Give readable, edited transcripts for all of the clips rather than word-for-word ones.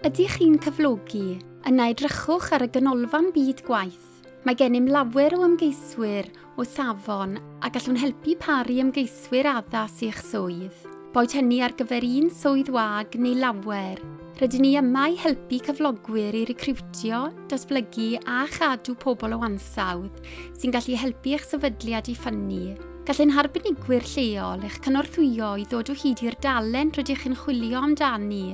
Ydych chi'n cyflogi? Yna edrychwch ar y Ganolfan Byd Gwaith. Mae gennym lawer o ymgeiswyr o safon a gallwn helpu pari ymgeiswyr addas i'ch swydd. Boed hynny ar gyfer un swydd wag neu lawer. Rydyn ni yma i helpu cyflogwyr i recriwtio, datblygu a chadw pobl o ansawdd sy'n gallu helpu eich sefydliad i ffynnu. Gallai'n harbenigwyr lleol eich cynorthwyo i ddod o hyd i'r dalen rydych chi'n chwilio amdani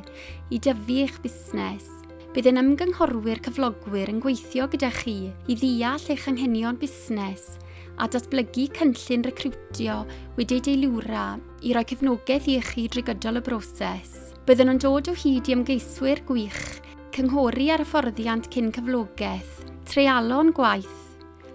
i dyfu eich busnes. Bydd yn ymgynghorwyr cyflogwyr yn gweithio gyda chi i ddeall eich anghenion busnes a datblygu cynllun recriwtio wedi'i deilwra i roi cefnogaeth i chi drwy gydol y broses. Byddwn yn dod o hyd i ymgeiswyr gwych, cynghori ar hyfforddiant cyn cyflogaeth, treialon gwaith,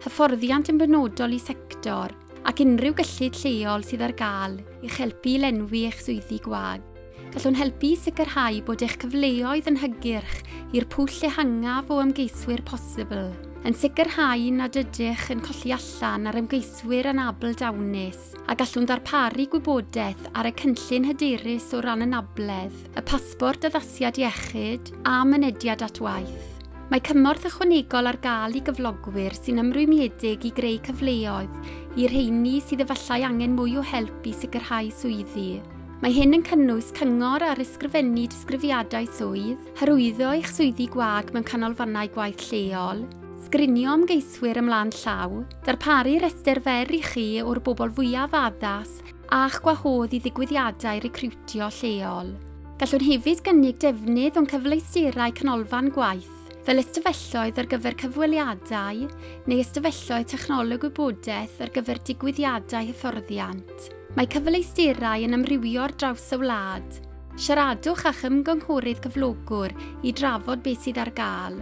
hyfforddiant yn benodol i sector, ac unrhyw gyllid lleol sydd ar gael i'ch helpu i lenwi eich swyddi gwag. Gallwn helpu sicrhau bod eich cyfleoedd yn hygyrch i'r pwll ehangaf o ymgeiswyr posibl, yn sicrhau nad ydych yn colli allan ar ymgeiswyr anabl dawnus a gallwn ddarparu gwybodaeth ar y cynllun hyderus o ran anabledd, y pasbort addasiad iechyd a mynediad at waith. Mae cymorth ychwanegol ar gael i gyflogwyr sy'n ymrwymiedig i greu cyfleoedd i'r rheini sydd efallai angen mwy o help i sicrhau swyddi. Mae hyn yn cynnwys cyngor ar ysgrifennu disgrifiadau swydd, hyrwyddo eich swyddi gwag mewn canolfannau gwaith lleol, sgrinio ymgeiswyr ymlaen llaw, darparu restr fer i chi o'r bobl fwyaf addas a'ch gwahodd i ddigwyddiadau recriwtio lleol. Gallwn hefyd gynnig defnydd o'n cyfleusterau canolfan gwaith, fel ystafelloedd ar gyfer cyfweliadau neu ystafelloedd technoleg wybodaeth ar gyfer digwyddiadau hyfforddiant. Mae cyfleusterau yn amrywio ar draws y wlad. Siaradwch a'ch ymgynghorydd cyflogwr i drafod beth sydd ar gael.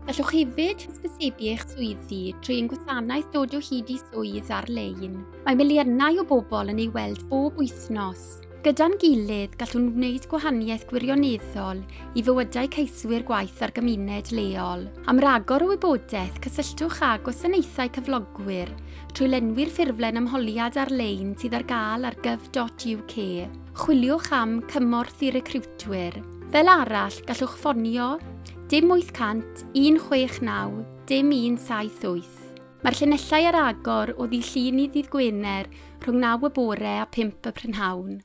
Gallwch hefyd hysbysebu eich swyddi trwy ein gwasanaeth dod o hyd i swydd ar-lein. Mae miliynau o bobl yn ei weld bob wythnos. Gyda'n gilydd gallwn wneud gwahaniaeth gwirioneddol i fywydau ceiswyr gwaith ar gymuned leol. Am ragor o wybodaeth cysylltwch â wasanaethau cyflogwyr trwy lenwi'r ffurflen ymholiad ar-lein sydd ar gael ar gyf.uk. Chwiliwch am cymorth i recriwtwyr. Fel arall gallwch ffonio dim 800 169 dim 178. Mae'r llinellau ar agor o ddydd Llun i ddydd Gwener rhwng 9 y bore a 5 y prynhawn.